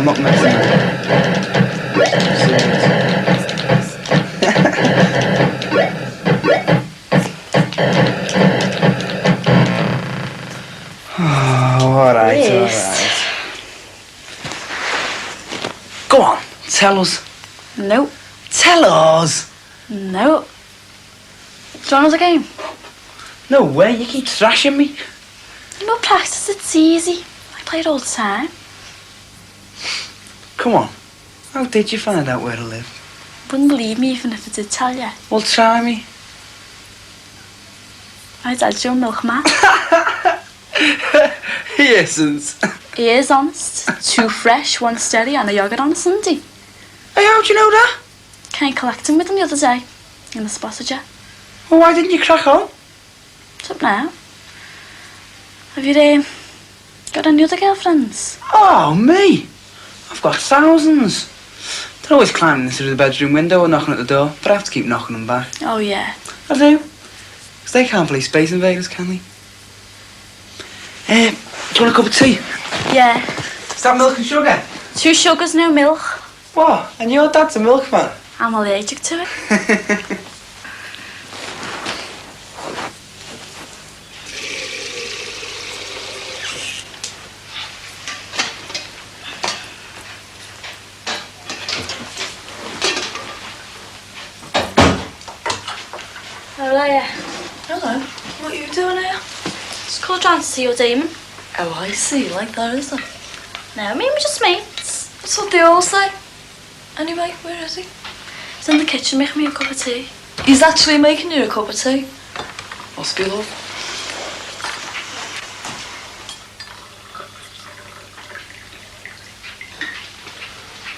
I'm not messing with Alright. Go on, tell us. No. Tell us. No. Do you want another game? No way, you keep thrashing me. No practice, it's easy. I play it all the time. Come on, how did you find out where to live? Wouldn't believe me even if I did tell you. Well, try me. My dad's your milkman. He isn't. He is honest. 2 fresh, 1 steady and a yoghurt on a Sunday. Hey, how'd you know that? Came collecting with him the other day. And I spotted you. Well, why didn't you crack on? What's up now? Have you got any other girlfriends? Oh, me? I've got thousands. They're always climbing through the bedroom window or knocking at the door, but I have to keep knocking them back. Oh, yeah. I do. Because they can't play Space Invaders, can they? Do you want a cup of tea? Yeah. Is that milk and sugar? 2 sugars, no milk. What? And your dad's a milkman? I'm allergic to it. Hello. Hello. What are you doing here? Just called round to see your demon. Oh, I see. Like that, is it? No, I mean, we're just mates. That's what they all say. Anyway, where is he? He's in the kitchen making me a cup of tea. He's actually making you a cup of tea. Must be love.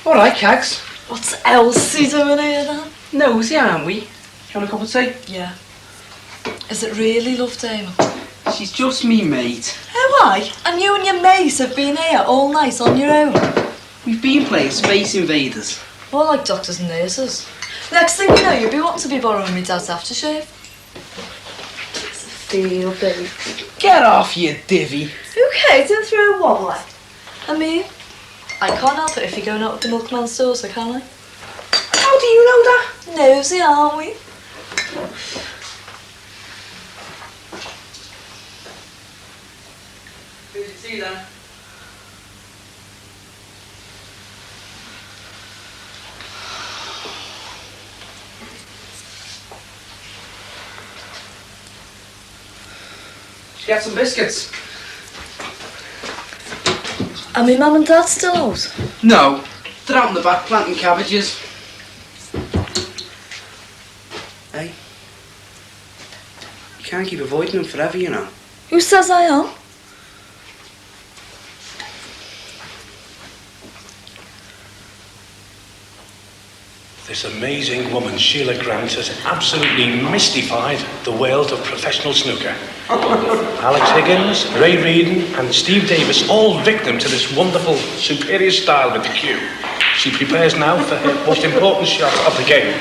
All right, Cags. What's Elsie doing here then? Nosy, aren't we? You want a cup of tea? Yeah. Is it really love, Damon? She's just me, mate. Oh, why? And you and your mate have been here all night on your own? We've been playing Space Invaders. More like doctors and nurses. Next thing you know, you'll be wanting to be borrowing me dad's aftershave. It's a feel, baby. Get off, you divvy. Okay, don't throw a wobbler. I mean, I can't help it if you're going out with the milkman stores, so can I? How do you know that? Nosy, aren't we? Who's it tea then? Get some biscuits. Are my mum and dad still out? No, they're out in the back planting cabbages. Hey, you can't keep avoiding them forever, you know. Who says I am? This amazing woman, Sheila Grant, has absolutely mystified the world of professional snooker. Alex Higgins, Ray Reardon and Steve Davis, all victim to this wonderful, superior style with the cue. She prepares now for her most important shot of the game.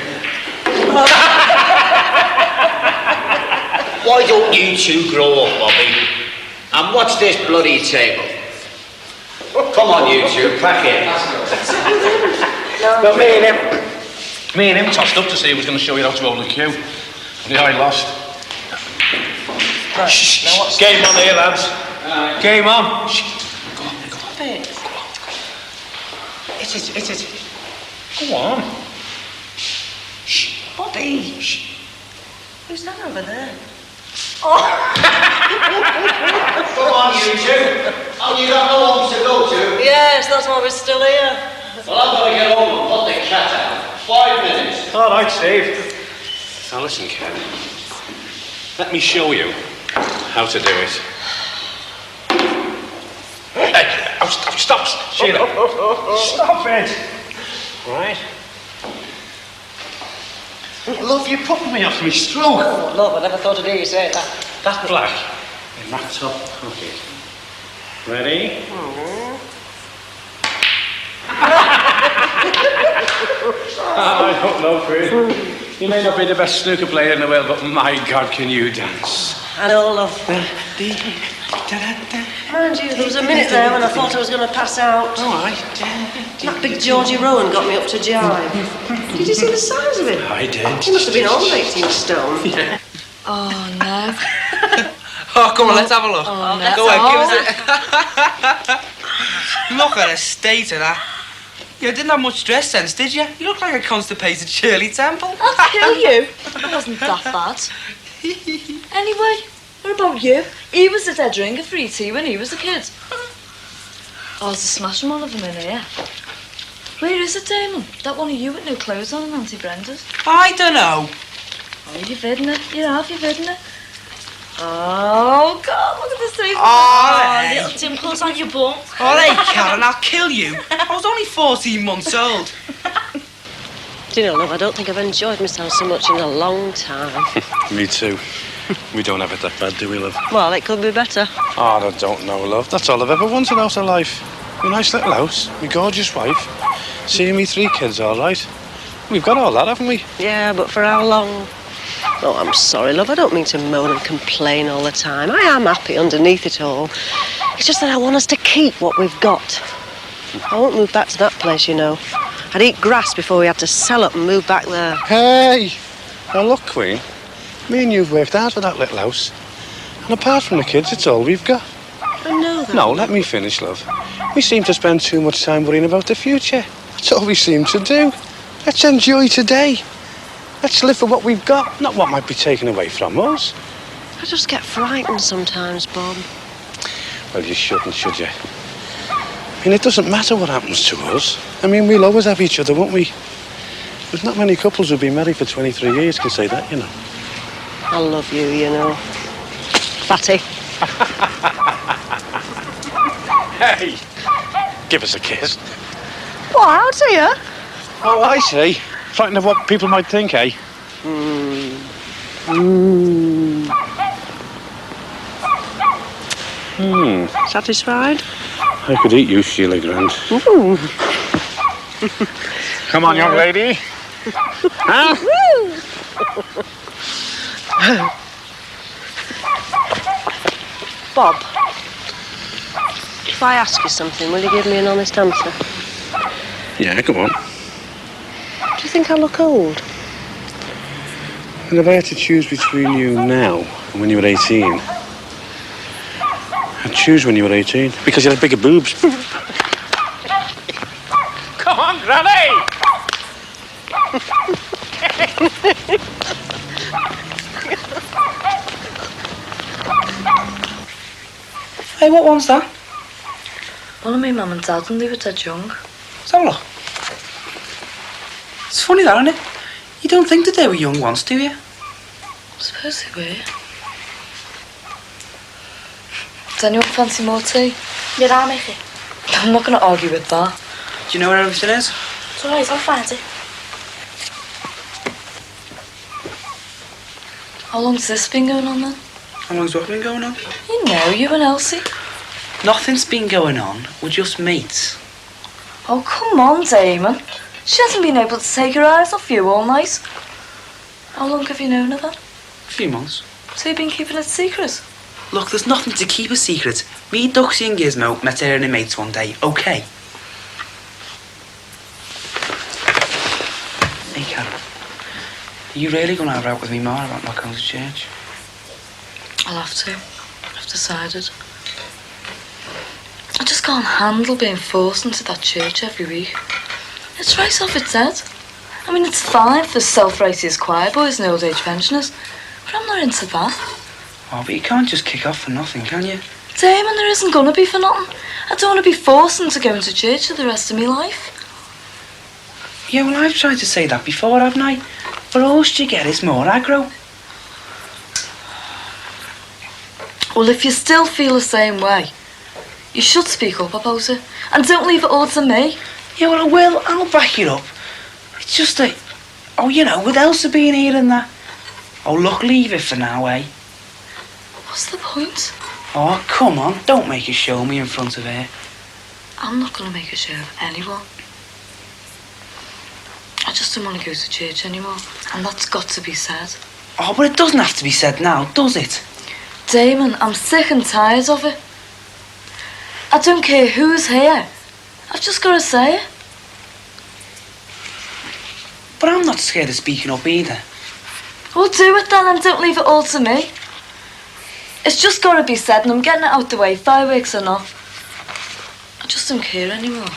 Why don't you 2 grow up, Bobby, and watch this bloody table? Come on, you 2, crack it. But me and him tossed up to see who was going to show you how to hold the cue. And I lost. Right, Shh, game on here, lads. Game on. Shh. Go on. It's it. Go on. Shh, Bobby. Shh. Who's that over there? Come on, you 2. Oh, you got no homes to go to. Yes, that's why we're still here. Well, I've got to get home and put the cat out. 5 minutes. All right, Steve. Now listen, Ken. Let me show you how to do it. Hey, stop, Sheila. Stop it. Right. Love, you're putting me off my stroke. Oh, love, I never thought I'd hear you say that. That's black. And that's up. Okay. Ready? I don't know, Chris. You may not be the best snooker player in the world, but my God, can you dance? I know, love. Mind you, there was a minute there when I thought I was going to pass out. All right. That big Georgie Rowan got me up to jive. Did you see the size of him? I did. He must have been all of 18 stone. Yeah. Oh, no. Oh, come on, let's have a look. Oh, no. Go on, give us it. Look at the state of that. You didn't have much dress sense, did you? You look like a constipated Shirley Temple. I'll kill you. It wasn't that bad. Anyway, what about you? He was a dead drink of free tea when he was a kid. I was a smashing one of them in here. Where is it, Damon? That one of you with no clothes on and Auntie Brenda's? I don't know. Oh, you've hidden it. You have, you've hidden it. Oh, God, look at the state. Oh, little dimples on your bum. All right, Karen, I'll kill you. I was only 14 months old. Do you know, love, I don't think I've enjoyed myself so much in a long time. Me too. We don't have it that bad, do we, love? Well, it could be better. Oh, I don't know, love. That's all I've ever wanted out of life. My nice little house, my gorgeous wife, seeing me 3 kids, all right. We've got all that, haven't we? Yeah, but for how long? Oh, I'm sorry, love. I don't mean to moan and complain all the time. I am happy underneath it all. It's just that I want us to keep what we've got. I won't move back to that place, you know. I'd eat grass before we had to sell up and move back there. Hey! Now look, Queen. Me and you've worked hard for that little house. And apart from the kids, it's all we've got. I know that. No, let me finish, love. We seem to spend too much time worrying about the future. That's all we seem to do. Let's enjoy today. Let's live for what we've got, not what might be taken away from us. I just get frightened sometimes, Bob. Well, you shouldn't, should you? I mean, it doesn't matter what happens to us. I mean, we'll always have each other, won't we? There's not many couples who've been married for 23 years can say that, you know. I love you, you know. Fatty. Hey! Give us a kiss. What, out here? Oh, I see. Frightened of what people might think, eh? Satisfied? I could eat you, Sheila Grant. Come on, young lady. Huh? Bob, if I ask you something, will you give me an honest answer? Yeah, come on. Do you think I look old? And if I had to choose between you now and when you were 18, I'd choose when you were 18 because you had bigger boobs. Come on, Granny! Hey, what one's that? One of my mum and dad when they were dead young. Let's have a look. It's funny that, isn't it? You don't think that they were young once, do you? I suppose they were. Does anyone fancy more tea? Yeah, I'll make it. I'm not going to argue with that. Do you know where everything is? It's alright, I'll find it. How long's this been going on then? How long's what been going on? You know, you and Elsie. Nothing's been going on. We're just mates. Oh, come on, Damon. She hasn't been able to take her eyes off you all night. How long have you known her then? A few months. So you've been keeping it secret? Look, there's nothing to keep a secret. Me, Duxie and Gizmo met her and her mates one day, okay? Hey, Karen. Are you really going to have a out with me, Ma, about not going to church? I'll have to. I've decided. I just can't handle being forced into that church every week. It's right off its head. I mean, it's fine for self-righteous choir boys and old-age pensioners, but I'm not into that. Oh, but you can't just kick off for nothing, can you? Damon, there isn't gonna be for nothing. I don't want to be forced into going to church for the rest of my life. Yeah, well, I've tried to say that before, haven't I? But all you get is more aggro. Well, if you still feel the same way, you should speak up about it. And don't leave it all to me. Yeah, well, I will. I'll back you up. It's just that... Oh, you know, with Elsa being here and that... Oh, look, leave it for now, eh? What's the point? Oh, come on. Don't make a show of me in front of her. I'm not going to make a show of anyone. I just don't want to go to church anymore. And that's got to be said. Oh, but it doesn't have to be said now, does it? Damon, I'm sick and tired of it. I don't care who's here. I've just got to say it. But I'm not scared of speaking up either. Well, do it then and don't leave it all to me. It's just got to be said and I'm getting it out the way, fireworks or not. I just don't care anymore.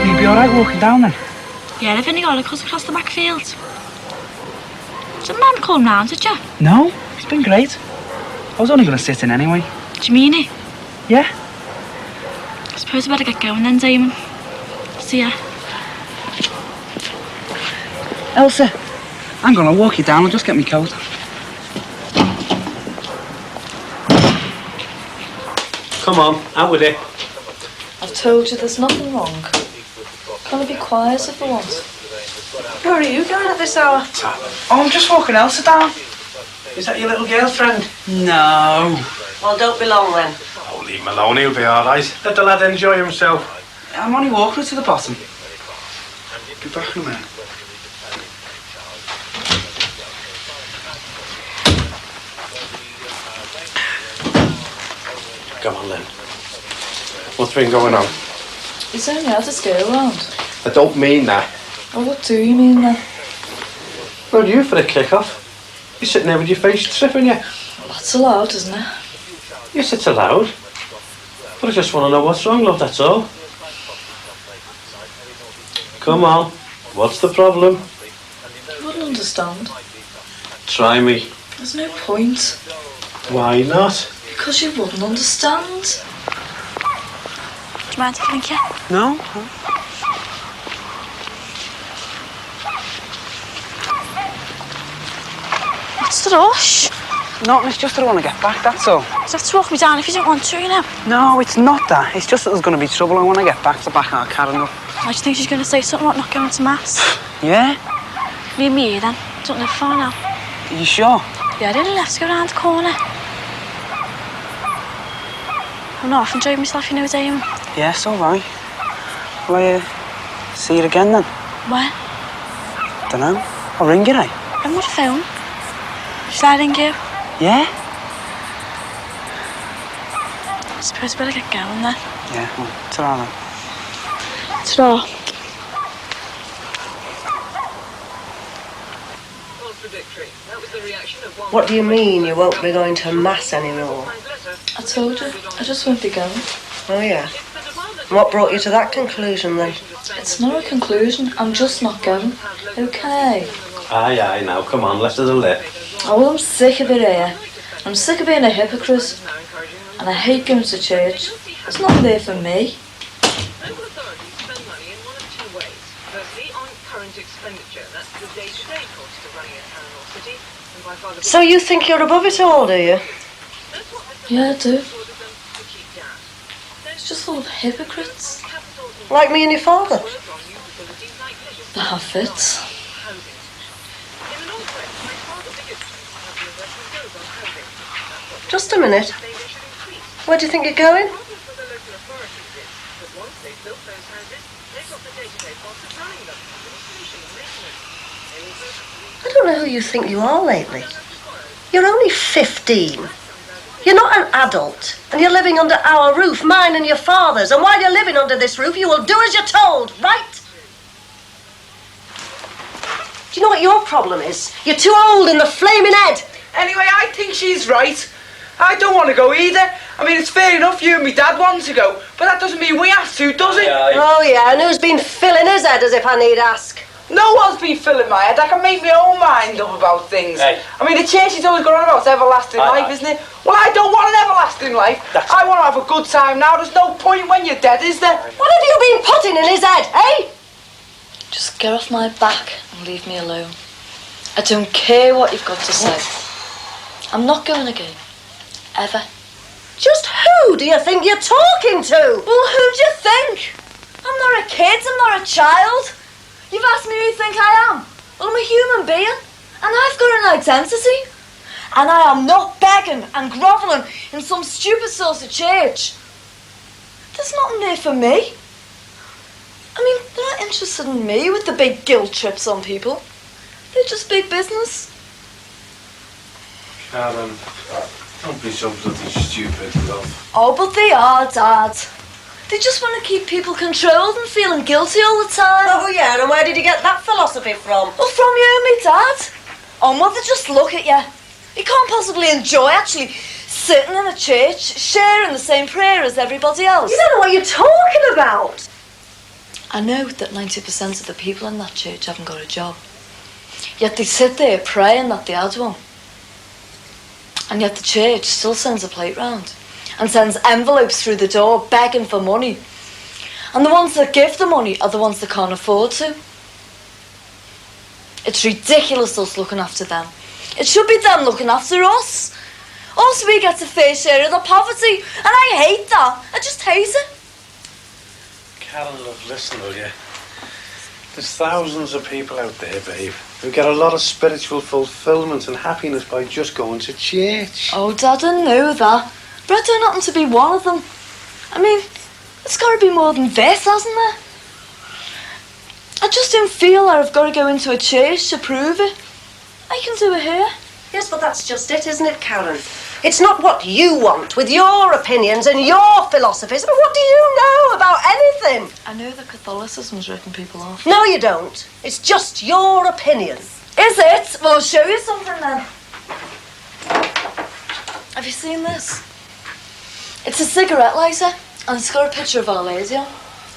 You'd be alright walking down then? Yeah, I've only got to cut across the back field. Did a man come round, did you? No, it's been great. I was only going to sit in anyway. Do you mean it? Yeah? I suppose I better get going then, Damon. See ya. Elsa, hang on, I'll walk you down. I'll just get my coat. Come on, out with it. I've told you there's nothing wrong. Can I be quiet if I want? Where are you going at this hour? Oh, I'm just walking Elsa down. Is that your little girlfriend? No. Well, don't be long then. Oh, leave him alone, he'll be all right. Let the lad enjoy himself. I'm only walking her to the bottom. Be back in a minute. Come on, then. What's been going on? He's only had his girl round. I don't mean that. Oh, what do you mean then? Well, you for a kick-off. You're sitting there with your face tripping, you. Well, that's allowed, isn't it? Yes, it's allowed. But I just want to know what's wrong, love, that's all. Come on. What's the problem? You wouldn't understand. Try me. There's no point. Why not? Because you wouldn't understand. Do you mind if I drink you? No? What's the rush? No, it's just that I want to get back, that's all. You have to walk me down if you don't want to, you know. No, it's not that. It's just that there's going to be trouble. I want to get back to back our car enough. Why do you think she's going to say something about not going to mass? Yeah? Leave me here then. Don't live far now. Are you sure? Yeah, I didn't have to go round the corner. I'm not often enjoying myself, you know, Damon. Yeah, it's all right. Will I see you again then? When? Dunno. I'll ring you, eh? I'm on the phone. Should I ring you? Yeah? I suppose I better get going then. Yeah, well, ta-ra then. Ta-ra. What do you mean you won't be going to mass anymore? I told you, I just won't be going. Oh, yeah. And what brought you to that conclusion, then? It's not a conclusion, I'm just not going. Okay. Aye, now, come on, let's do the lip. Oh, well, I'm sick of it here. I'm sick of being a hypocrite. And I hate going to church. There's nothing there for me. Local authorities spend money in one of two ways. Firstly, on current expenditure. That's the day-to-day cost of running a town or city. And by far the So you think you're above it all, do you? That's what Yeah, I do. orders them to keep down. It's just full of hypocrites. Capitals and Like me and your father. work on new facilities like leisure They have it. housing. In the northwest, by far the biggest chunk of the investment goes on housing. That's what Just a minute. they should increase. Where do you think you're going? The problem for the local authorities is that once they've built those houses, they've got the day-to-day costs of running them, administration and maintenance. They also have to I don't know who you think you are lately. You're only 15. You're not an adult. And you're living under our roof, mine and your father's. And while you're living under this roof, you will do as you're told, right? Do you know what your problem is? You're too old in the flaming head. Anyway, I think she's right. I don't want to go either. I mean, it's fair enough you and me dad want to go, but that doesn't mean we have to, does it? Oh, yeah, and who's been filling his head as if I need ask? No one's been filling my head. I can make my own mind up about things. Hey. I mean, the church is always going on about everlasting life, isn't it? Well, I don't want an everlasting life. I want to have a good time now. There's no point when you're dead, is there? What have you been putting in his head, eh? Just get off my back and leave me alone. I don't care what you've got to say. I'm not going again. Ever. Just who do you think you're talking to? Well, who do you think? I'm not a kid, I'm not a child. You've asked me who you think I am. Well, I'm a human being. And I've got an identity. And I am not begging and grovelling in some stupid sort of church. There's nothing there for me. I mean, they're not interested in me with the big guilt trips on people. They're just big business. Karen, don't be so bloody stupid, love. Oh, but they are, Dad. They just want to keep people controlled and feeling guilty all the time. Oh, yeah, and where did you get that philosophy from? Well, from you and me, Dad. Oh, Mother, just look at you. You can't possibly enjoy actually sitting in a church, sharing the same prayer as everybody else. You don't know what you're talking about. I know that 90% of the people in that church haven't got a job. Yet they sit there praying that they had one. And yet the church still sends a plate round and sends envelopes through the door begging for money. And the ones that give the money are the ones that can't afford to. It's ridiculous us looking after them. It should be them looking after us. Also, we get a fair share of the poverty. And I hate that. I just hate it. Karen, love, listen, will you? There's thousands of people out there, babe, who get a lot of spiritual fulfillment and happiness by just going to church. Oh, Dad, I know that. But I don't happen to be one of them. I mean, there's got to be more than this, hasn't there? I just don't feel that I've got to go into a church to prove it. I can do it here. Yes, but that's just it, isn't it, Karen? It's not what you want, with your opinions and your philosophies. But what do you know about anything? I know that Catholicism's ripping people off. No, you don't. It's just your opinion. Is it? Well, I'll show you something then. Have you seen this? It's a cigarette lighter, and it's got a picture of Our Lady on.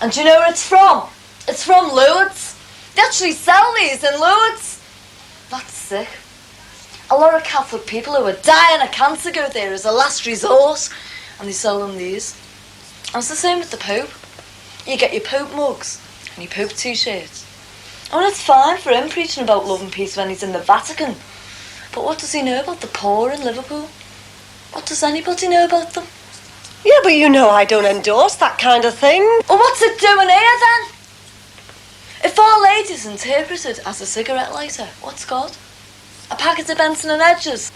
And do you know where it's from? It's from Lourdes. They actually sell these in Lourdes. That's sick. A lot of Catholic people who are dying of cancer go there as a last resort, and they sell them these. And it's the same with the Pope. You get your Pope mugs and your Pope t-shirts. Oh, and it's fine for him preaching about love and peace when he's in the Vatican. But what does he know about the poor in Liverpool? What does anybody know about them? Yeah, but you know I don't endorse that kind of thing. Well, what's it doing here then? If Our Lady's interpreted as a cigarette lighter, what's God? A packet of Benson and Hedges.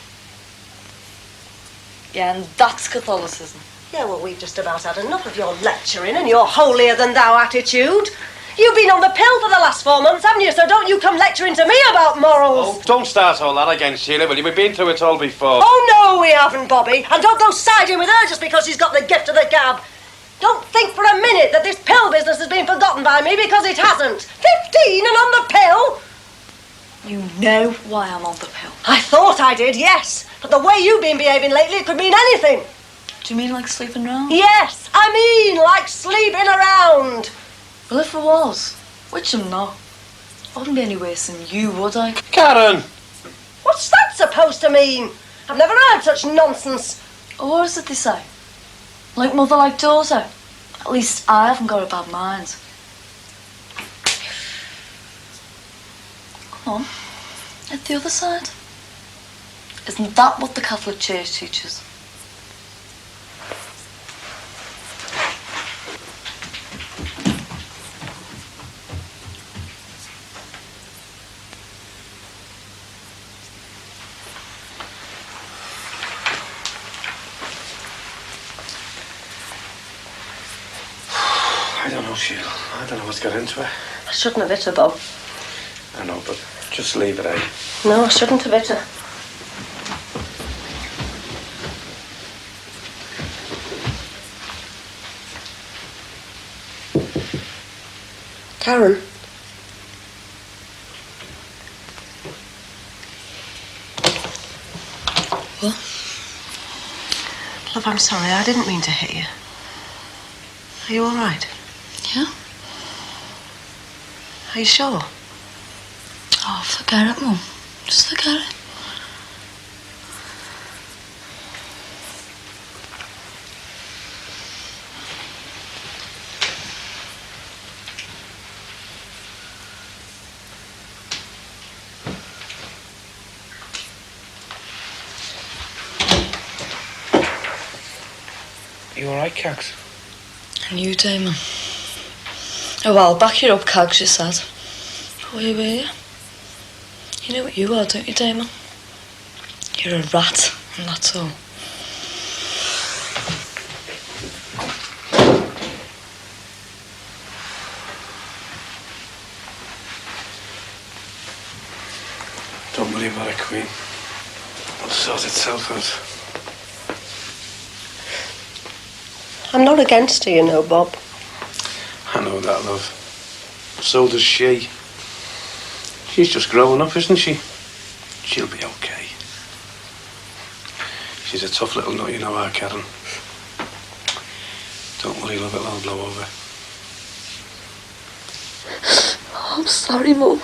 Yeah, and that's Catholicism. Yeah, well, we've just about had enough of your lecturing and your holier-than-thou attitude. You've been on the pill for the last 4 months, haven't you? So don't you come lecturing to me about morals. Oh, don't start all that again, Sheila, will you? We've been through it all before. Oh, no, we haven't, Bobby. And don't go siding with her just because she's got the gift of the gab. Don't think for a minute that this pill business has been forgotten by me, because it hasn't. 15 and on the pill? You know why I'm on the pill. I thought I did, yes. But the way you've been behaving lately, it could mean anything. Do you mean like sleeping around? Yes, I mean like sleeping around. Well, if I was, which I'm not, I wouldn't be any worse than you, would I? Karen! What's that supposed to mean? I've never heard such nonsense. Or what is it they say? Like mother, like daughter. At least I haven't got a bad mind. Come on, at the other side. Isn't that what the Catholic Church teaches? I don't know, Sheila. I don't know what's got into her. I shouldn't have hit her, Bob. I know, but just leave it, eh? No, I shouldn't have hit her. Karen. What? Love, I'm sorry. I didn't mean to hit you. Are you all right? Yeah? Are you sure? Oh, forget it, Mum. Just forget it. You all right, Cags? And you, Damon? Oh, well, back you up, Cags, you said. Where were you? You know what you are, don't you, Damon? You're a rat, and that's all. Don't worry about it, Queen. It'll sort itself out. I'm not against her, you know, Bob. I know that, love. So does she. She's just growing up, isn't she? She'll be okay. She's a tough little nut, you know, our Karen. Don't worry, love, it'll all blow over. I'm sorry, Mum.